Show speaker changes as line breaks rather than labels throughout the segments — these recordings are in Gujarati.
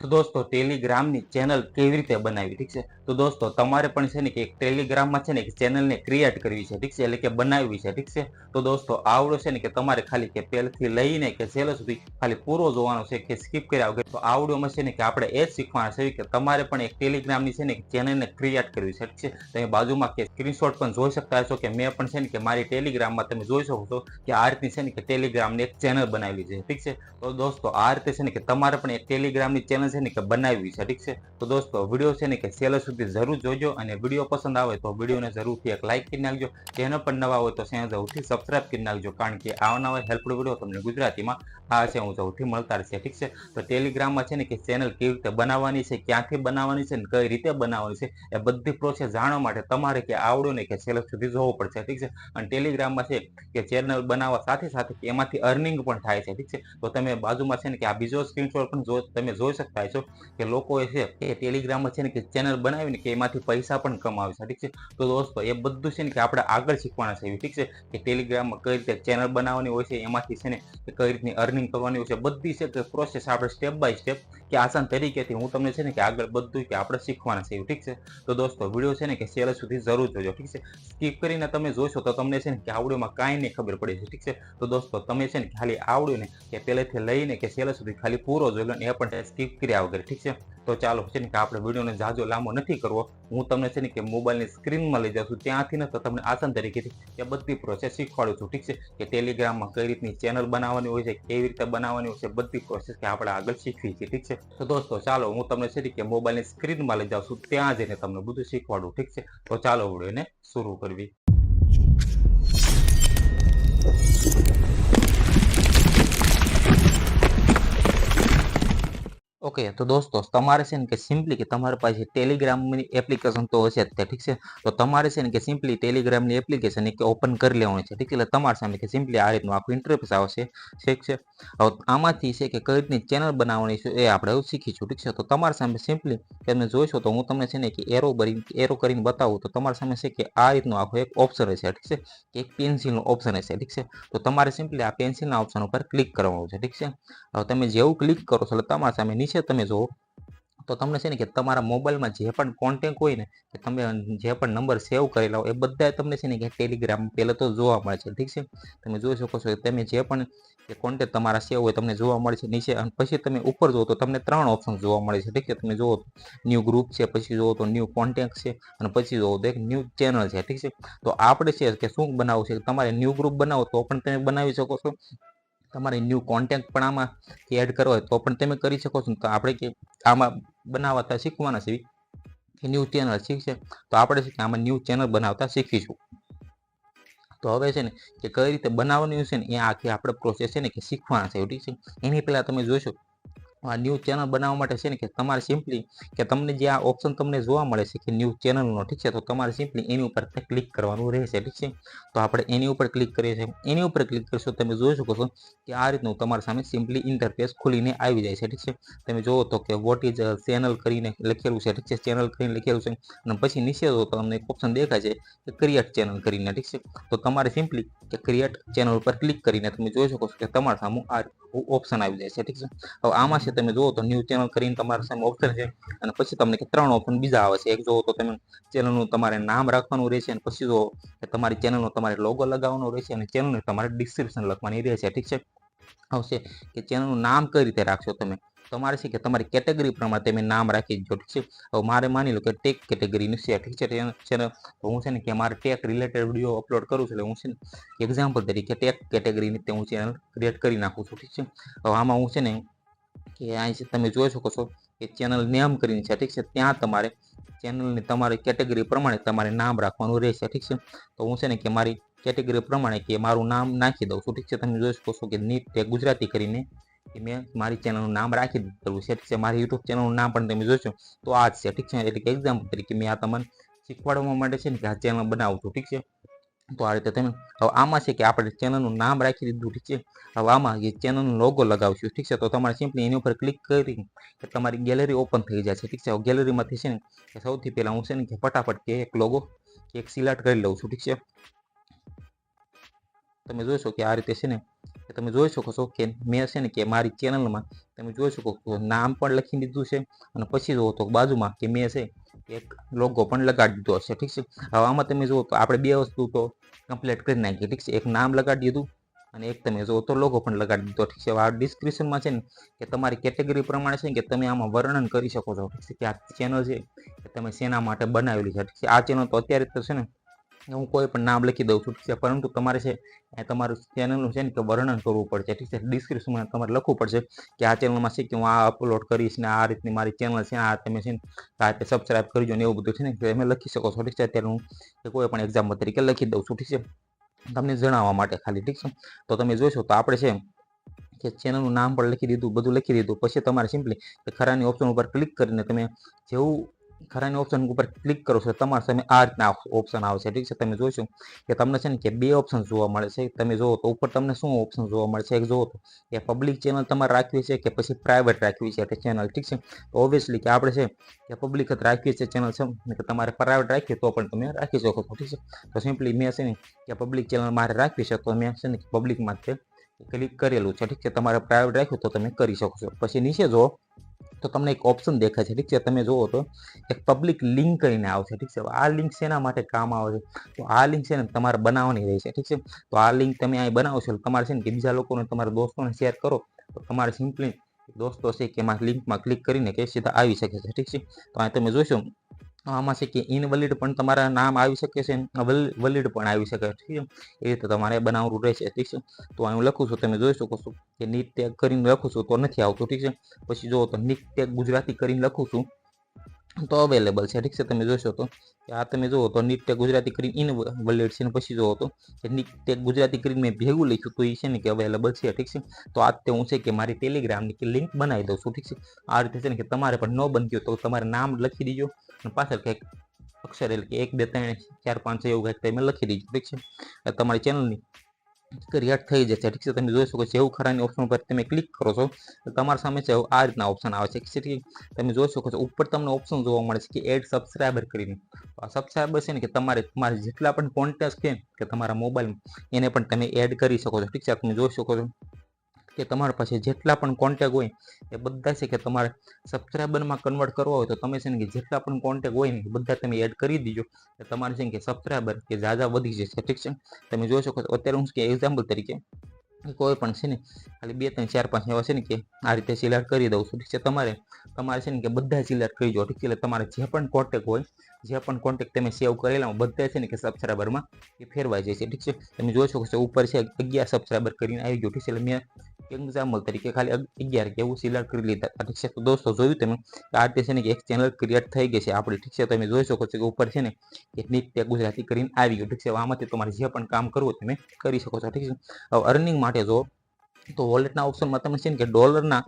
તો દોસ્તો ટેલિગ્રામની ચેનલ કેવી રીતે બનાવી, ઠીક છે? તો દોસ્તો તમારે પણ છે ને કે એક ટેલિગ્રામમાં છે ને એક ચેનલને ક્રિએટ કરવી છે, ઠીક છે? એટલે કે બનાવવી છે, ઠીક છે? તો દોસ્તો આવડો છે ને કે તમારે ખાલી કે પહેલથી લઈને કે છેલ્લે સુધી ખાલી પૂરો જોવાનો છે, કે સ્કીપ કર્યા વગર. તો આવડોમાં છે ને કે આપણે એ જ શીખવાના છે કે તમારે પણ એક ટેલિગ્રામની છે ને એક ચેનલને ક્રિએટ કરવી છે, ઠીક છે? તમે બાજુમાં કે સ્ક્રીનશોટ પણ જોઈ શકતા હશો કે મેં પણ છે ને કે મારી ટેલિગ્રામમાં તમે જોઈ શકો છો કે આ રીતની છે ને કે ટેલિગ્રામની એક ચેનલ બનાવેલી છે, ઠીક છે? તો દોસ્તો આ રીતે છે ને કે તમારે પણ એક ટેલિગ્રામની ચેનલ છે ને કે બનાવવી છે, ઠીક છે? તો દોસ્તો વિડીયો છે ને કે છેલ્લે સુધી જરૂર જોજો, અને વિડીયો પસંદ આવે તો વિડીયોને જરૂરથી એક લાઈક કરી નાખજો. ચેનલ પર નવા હોય તો ચેનલ જરૂરથી સબસ્ક્રાઇબ કરી નાખજો, કારણ કે આવા નવા હેલ્પફુલ વિડીયો તમને ગુજરાતીમાં આ છે હું જરૂરથી મળતા રહેશે, ઠીક છે? તો ટેલિગ્રામમાં છે ને કે ચેનલ કેવી રીતે બનાવવાની છે, ક્યાંથી બનાવવાની છે, ને કઈ રીતે બનાવવાની છે, એ બધી પ્રોસેસ જાણવા માટે તમારે કે આવડો ને કે છેલ્લે સુધી જોવું પડશે, ઠીક છે? અને ટેલિગ્રામમાં છે કે ચેનલ બનાવવા સાથે સાથે એમાંથી અર્નિંગ પણ થાય છે, ઠીક છે? તો તમે બાજુમાં છે ને કે આ બીજો સ્ક્રીનશોટ પણ તમે જોઈ શકતા છો કે લોકો છે એ ટેલિગ્રામમાં છે ને કે ચેનલ બનાવીને કે એમાંથી પૈસા પણ કમાવે છે, ઠીક છે? તો દોસ્તો એ બધું છે ને કે આપણે આગળ શીખવાના છે, ઠીક છે? કે ટેલિગ્રામમાં કઈ રીતે ચેનલ બનાવવાની હોય છે, એમાંથી છે ને કે કઈ રીતની અર્નિંગ કરવાની હોય છે, બધી છે કે પ્રોસેસ આપણે સ્ટેપ બાય સ્ટેપ કે આસાન તરીકેથી હું તમને છે ને કે આગળ બધું કે આપણે શીખવાના છે, ઠીક છે? તો દોસ્તો વિડીયો છે ને કે છેલ્લે સુધી જરૂર જોજો, ઠીક છે? સ્કીપ કરીને તમે જોશો તો તમને છે ને કે આવડ્યોમાં કાંઈ નહીં ખબર પડે છે, ઠીક છે? તો દોસ્તો તમે છે ને ખાલી આવડ્યું ને કે પહેલેથી લઈને કે છેલ્લે સુધી ખાલી પૂરો જોઈ લો, ને એ પણ સ્કીપ કર્યા વગર, ઠીક છે? તો ચાલો છે ને કે આપણે વિડીયોને જાજો લાંબો નથી કરવો. હું તમને છે ને કે મોબાઈલની સ્ક્રીનમાં લઈ જાઉં છું, ત્યાંથી ને તો તમને આસાન તરીકેથી એ બધી પ્રોસેસ શીખવાડું છું, ઠીક છે? કે ટેલિગ્રામમાં કઈ રીતની ચેનલ બનાવવાની હોય છે, કેવી રીતે બનાવવાની હોય છે, બધી પ્રોસેસ કે આપણે આગળ શીખવી છે, ઠીક છે? તો દોસ્તો ચાલો હું તમને છે ને કે મોબાઈલની સ્ક્રીનમાં લઈ જાઉં છું, ત્યાં જઈને તમને બધું શીખવાડું, ઠીક છે? તો ચાલો વિડીયોને શરૂ કરવી. ઓકે, તો દોસ્તો તમારે છે ને કે સિમ્પલી કે તમારી પાસે ટેલિગ્રામની એપ્લિકેશન તો હશે જ તે, ઠીક છે? તો તમારે છે ને કે સિમ્પલી ટેલિગ્રામની એપ્લિકેશન એક ઓપન કરી લેવાની છે, ઠીક છે? એટલે તમારી સામે કે સિમ્પલી આ રીતનું આખું ઇન્ટરફેસ આવશે, ઠીક છે? હવે આમાંથી છે કે કઈ રીતની ચેનલ બનાવવાની છે એ આપણે હવે શીખીશું, ઠીક છે? તો તમારી સામે સિમ્પલી તમે જોઈશો તો હું તમને છે ને કે એરો કરીને બતાવું તો તમારી સામે છે કે આ રીતનું આખું એક ઓપ્શન હશે, ઠીક છે? કે એક પેન્સિલનો ઓપ્શન હશે, ઠીક છે? તો તમારે સિમ્પલી આ પેન્સિલના ઓપ્શન ઉપર ક્લિક કરવાનું છે, ઠીક છે? હવે તમે જેવું ક્લિક કરો છો એટલે તમારા સામે નીચે તમે જુઓ તો તમને છે ને કે તમારા મોબાઈલમાં જે પણ કોન્ટેક્ટ હોય ને કે તમે જે પણ નંબર સેવ કરેલા હોય એ બધા તમને છે ને કે ટેલિગ્રામ પહેલાં તો જોવા મળે છે, ઠીક છે? તમે જોઈ શકો છો તમે જે પણ કે કોન્ટેક્ટ તમારા સેવ હોય તમને જોવા મળે છે નીચે, અને પછી તમે ઉપર જુઓ તો તમને 3 ઓપ્શન જોવા મળે છે, ઠીક છે? તમે જુઓ ન્યૂ ગ્રુપ છે, પછી જુઓ તો ન્યૂ કોન્ટેક્ટ છે, અને પછી જુઓ તો એક ન્યૂ ચેનલ છે, ઠીક છે? તો આપણે છે કે શું બનાવવું છે, તમારે ન્યૂ ગ્રુપ બનાવો તો પણ તમે બનાવી શકો છો, તમારે ન્યૂ કોન્ટેક્ટ પણ આમાં એડ કરવો હોય તો પણ તમે કરી શકો છો. તો આપણે કે આમાં બનાવતા શીખવાના છે કે ન્યૂ ચેનલ, ઠીક છે? તો આપણે છે કે આમાં ન્યૂ ચેનલ બનાવતા શીખીશું. તો હવે છે ને કે કઈ રીતે બનાવવાની છે ને એ આખી આપણે પ્રોસેસ છે ને કે શીખવાના છે, ઠીક છે? એની પહેલાં તમે જોઈશો આ ન્યૂ ચેનલ બનાવવા માટે છે ને કે તમારે સિમ્પલી કે તમને જે આ ઓપ્શન તમને જોવા મળે છે કે ન્યૂ ચેનલનો, ઠીક છે? તો તમારે સિમ્પલી એની ઉપર ક્લિક કરવાનું રહેશે, ઠીક છે? તો આપણે એની ઉપર ક્લિક કરીએ છીએ, એની ઉપર ક્લિક કરશો તમે જોઈ શકો છો કે આ રીતનું તમારી સામે સિમ્પલી ઇન્ટરફેસ ખુલીને આવી જાય છે, ઠીક છે? તમે જુઓ તો કે વોટ ઇઝ ચેનલ કરીને લખેલું છે, ઠીક છે? ચેનલ કરીને લખેલું છે, અને પછી નીચે જુઓ તો તમને એક ઓપ્શન દેખાય છે કે ક્રિએટ ચેનલ કરીને, ઠીક છે? તો તમારે સિમ્પલી કે ક્રિએટ ચેનલ ઉપર ક્લિક કરીને તમે જોઈ શકો છો કે તમારા સામે આ ઓપ્શન આવી જાય છે, ઠીક છે? હવે આમાં છે તમે જુઓ તો ન્યૂ ચેનલ કરીને તમારા સામે ઓપ્શન છે, અને પછી તમને કે 3 ઓપ્શન બીજા આવે છે. એક જુઓ તો તમે ચેનલનું તમારે નામ રાખવાનું રહેશે, અને પછી જુઓ કે તમારી ચેનલનો તમારે લોગો લગાવવાનો રહેશે, અને ચેનલને તમારે ડિસ્ક્રિપ્શન લખવાની રહેશે, ઠીક છે? આવશે કે ચેનલનું નામ કઈ રીતે રાખશો તમે, તમારે છે કે તમારી કેટેગરી પ્રમાણે તમે નામ રાખી દો, ઠીક છે? હવે મારે માની લો કે ટેક કેટેગરીનું છે, ઠીક છે? ચેનલ તો હું છે ને કે મારે ટેક રિલેટેડ વિડીયો અપલોડ કરું છું, એટલે હું છે ને એક્ઝામ્પલ તરીકે ટેક કેટેગરીની તે હું ચેનલ ક્રિએટ કરી નાખું છું, ઠીક છે? હવે આમાં હું છે ને કે અહીં તમે જોઈ શકો છો કે ચેનલ નેમ કરીને છે, ઠીક છે? ત્યાં તમારે ચેનલની તમારી કેટેગરી પ્રમાણે તમારે નામ રાખવાનું રહેશે, ઠીક છે? તો હું છે ને કે મારી કેટેગરી પ્રમાણે કે મારું નામ નાખી દઉં છું, ઠીક છે? તમે જોઈ શકો છો કે નીટ ટેક ગુજરાતી કરીને કે મેં મારી ચેનલનું નામ રાખી દીધેલું છે, ઠીક છે? મારી યુટ્યુબ ચેનલનું નામ પણ તમે જોશો તો આ જ છે, ઠીક છે? એટલે કે એક્ઝામ્પલ તરીકે મેં આ તમને શીખવાડવા માટે છે ને કે આ ચેનલ બનાવું છું, ઠીક છે? તો આ રીતે તમે હવે આમાં છે કે આપણે ચેનલનું નામ રાખી દીધું, ઠીક છે? હવે આમાં જે ચેનલનો લોગો લગાવશું, ઠીક છે? તો તમારે સિમ્પલી એની ઉપર ક્લિક કરી કે તમારી ગેલેરી ઓપન થઈ જશે, ઠીક છે? ગેલેરીમાંથી છે ને કે સૌથી પહેલાં હું છે ને કે ફટાફટ કે એક લોગો એક સિલેક્ટ કરી લઉં છું, ઠીક છે? તમે જોશો કે આ રીતે છે ને કે તમે જોઈ શકો છો કે મેં છે ને કે મારી ચેનલમાં તમે જોઈ શકો છો નામ પણ લખી દીધું છે, અને પછી જુઓ તો બાજુમાં કે મેં છે એક લોગો પણ લગાડી દીધો હશે, ઠીક છે. હવે આમાં તમે જુઓ તો આપણે બે વસ્તુ તો કમ્પ્લીટ કરી નાખી, ઠીક છે. એક નામ લગાડી દીધું અને એક તમે જુઓ તો લોગો પણ લગાડી દીધો, ઠીક છે. આ ડિસ્ક્રિપ્શનમાં છે ને કે તમારી કેટેગરી પ્રમાણે છે કે તમે આમાં વર્ણન કરી શકો છો, ઠીક છે, કે આ ચેનલ છે કે તમે શેના માટે બનાવેલી છે, ઠીક છે. આ ચેનલ તો અત્યારે તો છે ને હું કોઈ પણ નામ લખી દઉં છું, ઠીક છે, પરંતુ તમારે છે એ તમારું ચેનલનું છે ને કે વર્ણન કરવું પડશે, ઠીક છે. ડિસ્ક્રિપ્શનમાં તમારે લખવું પડશે કે આ ચેનલમાં છે કે હું આ અપલોડ કરીશ ને આ રીતની મારી ચેનલ છે, આ તમે છે ને આ રીતે સબસ્ક્રાઇબ કરજો ને એવું બધું છે ને તમે લખી શકો છો, ઠીક છે. અત્યારે હું કોઈ પણ એક્ઝામ્પલ તરીકે લખી દઉં છું, ઠીક છે, તમને જણાવવા માટે ખાલી, ઠીક છે. તો તમે જોશો તો આપણે છે કે ચેનલનું નામ પણ લખી દીધું, બધું લખી દીધું. પછી તમારે સિમ્પલી ખરાની ઓપ્શન ઉપર ક્લિક કરીને તમે જેવું ખરાની ઓપ્શન ઉપર ક્લિક કરો છો તમારા સામે આ રીતના ઓપ્શન આવશે, ઠીક છે. તમે જોઈશું કે તમને છે ને કે બે ઓપ્શન જોવા મળે છે. તમે જુઓ તો ઉપર તમને શું ઓપ્શન જોવા મળે છે, એક જુઓ તો કે પબ્લિક ચેનલ તમારે રાખવી છે કે પછી પ્રાઇવેટ રાખવી છે ચેનલ, ઠીક છે. તો ઓબ્વિયસલી કે આપણે છે કે પબ્લિક જ રાખવી છે ચેનલ છે, કે તમારે પ્રાઇવેટ રાખીએ તો પણ તમે રાખી શકો છો, ઠીક છે. તો સિમ્પલી મેં છે ને કે પબ્લિક ચેનલ મારે રાખવી છે તો મેં છે ને પબ્લિકમાં જ ક્લિક કરેલું છે, ઠીક છે. તમારે પ્રાઇવેટ રાખ્યું તો તમે કરી શકો છો. પછી નીચે જુઓ તો તમને એક ઓપ્શન દેખાય છે, ઠીક છે. તમે જુઓ તો એક પબ્લિક લિંક કરીને આવશે, ઠીક છે. આ લિંક શેના માટે કામ આવે છે, તો આ લિંક છે ને તમારે બનાવવાની રહેશે, ઠીક છે. તો આ લિંક તમે અહીં બનાવો છો તમારે છે ને કે બીજા લોકોને તમારા દોસ્તોને શેર કરો તો તમારે સિમ્પલી દોસ્તો છે કે એમાં લિંકમાં ક્લિક કરીને કે સીધા આવી શકે છે, ઠીક છે. તો અહીં તમે જોશો આમાં છે કે ઇનવેલિડ પણ તમારા નામ આવી શકે છે, વેલિડ પણ આવી શકે છે, ઠીક છે. એ રીતે તમારે બનાવવું રહેશે, ઠીક છે. તો અહીં હું લખું છું, તમે જોઈ શકો છો કે નીટ ટેગ કરીને લખું છું તો નથી આવતું, ઠીક છે. પછી જુઓ તો નીટ ટેગ ગુજરાતી કરીને લખું છું તો અવેલેબલ છે, ઠીક છે. તમે જોશો તો કે આ તમે જુઓ તો નીટ ટેગ ગુજરાતી કરીને ઇનવેલિડ છે, ને પછી જુઓ તો કે નીટ ટેગ ગુજરાતી કરીને મેં ભેગું લખ્યું તો એ છે ને કે અવેલેબલ છે, ઠીક છે. તો આ તે હું છે કે મારી ટેલિગ્રામની કે લિંક બનાવી દઉં છું, ઠીક છે. આ રીતે છે ને કે તમારે પણ ન બનતી હોય તો તમારે નામ લખી દીજો અને પાછળ કંઈક અક્ષર એટલે કે 1 2 3 4 5 એવું કંઈક તમે લખી દીજો, ઠીક છે. તમારી ચેનલની ક્રિએટ થઈ જશે, ઠીક છે. તમે જોઈ શકો છો એવું ખરાની ઓપ્શન ઉપર તમે ક્લિક કરો છો તો તમારા સામે છે આ રીતના ઓપ્શન આવે છે, ઠીક છે. તમે જોઈ શકો છો ઉપર તમને ઓપ્શન જોવા મળે છે કે એડ સબસ્ક્રાઇબર કરીને. આ સબસ્ક્રાઇબર છે ને કે તમારે જેટલા પણ કોન્ટેક્ટ છે કે તમારા મોબાઈલમાં એને પણ તમે એડ કરી શકો છો, ઠીક છે. તમે જોઈ શકો છો કે તમારા પાસે જેટલા પણ કોન્ટેક્ટ હોય એ બધા છે કે તમારે સબસ્ક્રાઇબરમાં કન્વર્ટ કરવા હોય તો તમે છે ને કે જેટલા પણ કોન્ટેક્ટ હોય ને બધા તમે એડ કરી દીજો તો તમારે છે ને કે સબસ્ક્રાઇબર કે ઝાઝા વધી જશે, ઠીક છે. તમે જોઈ શકો છો અત્યારે હું કે એક્ઝામ્પલ તરીકે કોઈ પણ છે ને ખાલી 2 3 4 5 એવા છે ને કે આ રીતે સિલેક્ટ કરી દઉં છું, ઠીક છે. તમારે છે ને કે બધા સિલેક્ટ કરી દો, ઠીક છે. એટલે તમારે જે પણ કોન્ટેક્ટ હોય જે પણ કોન્ટેક્ટ તમે સેવ કરેલા બધા છે ને કે સબસ્ક્રાઇબરમાં એ ફેરવાઈ જાય છે, ઠીક છે. તમે જોઈ શકો છો ઉપર છે 11 સબસ્ક્રાઇબર કરીને આવી ગયું, ઠીક છે. એટલે મેં એક્ઝામ્પલ તરીકે ખાલી 11 કે એવું સિલેક્ટ કરી લીધા, ઠીક છે. તો દોસ્તો જોયું તમે આ રીતે છે ને કે એક ચેનલ ક્રિએટ થઈ ગઈ છે આપણી, ઠીક છે. તમે જોઈ શકો છો કે ઉપર છે ને કે નીટ ટેગ ગુજરાતી કરીને આવી ગયું, ઠીક છે. આમાંથી તમારે જે પણ કામ કરવું તમે કરી શકો છો, ઠીક છે. હવે અર્નિંગ માટે જો તો વોલેટના ઓપ્શનમાં તમને છે ને કે ડોલરના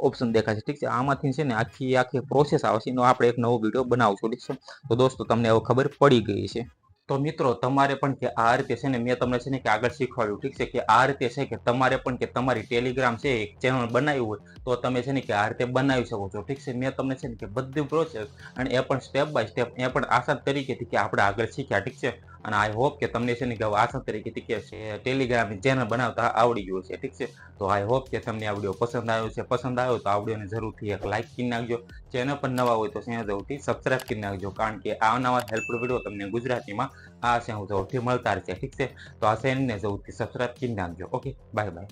ઓપ્શન દેખાય છે, ઠીક છે. આમાંથી છે ને આખી પ્રોસેસ આવે છે એનો આપણે એક નવો વિડીયો બનાવશું, ઠીક છે. તો દોસ્તો તમને હવે ખબર પડી ગઈ છે. તો મિત્રો તમારે પણ કે આ રીતે છે ને મેં તમને છે ને કે આગળ શીખવાડ્યું, ઠીક છે. કે આ રીતે છે કે તમારે પણ કે તમારી ટેલિગ્રામ છે એક ચેનલ બનાવ્યું હોય તો તમે છે ને કે આ રીતે બનાવી શકો છો, ઠીક છે. મેં તમને છે ને કે બધી પ્રોસેસ અને એ પણ સ્ટેપ બાય સ્ટેપ એ પણ આસાન તરીકેથી કે આપણે આગળ શીખ્યા, ઠીક છે. અને આઈ હોપ કે તમને છે ને કે આસાન તરીકેથી કે ટેલિગ્રામની ચેનલ બનાવતા આવડી ગયું છે, ઠીક છે. તો આઈ હોપ કે તમને આ વિડીયો પસંદ આવ્યો છે. પસંદ આવ્યો તો આ વિડીયોને જરૂરથી એક લાઇક કરી નાખજો. ચેનલ પર નવા હોય તો ચેનલ જરૂરથી સબસ્ક્રાઇબ કરી નાખજો, કારણ કે આ નવા હેલ્પફુલ વિડીયો તમને ગુજરાતીમાં આ છે હું જરૂરથી મળતા રહેશે, ઠીક છે. તો આ ચેનલને જરૂરથી સબસ્ક્રાઇબ કરી નાખજો. Okay, bye bye.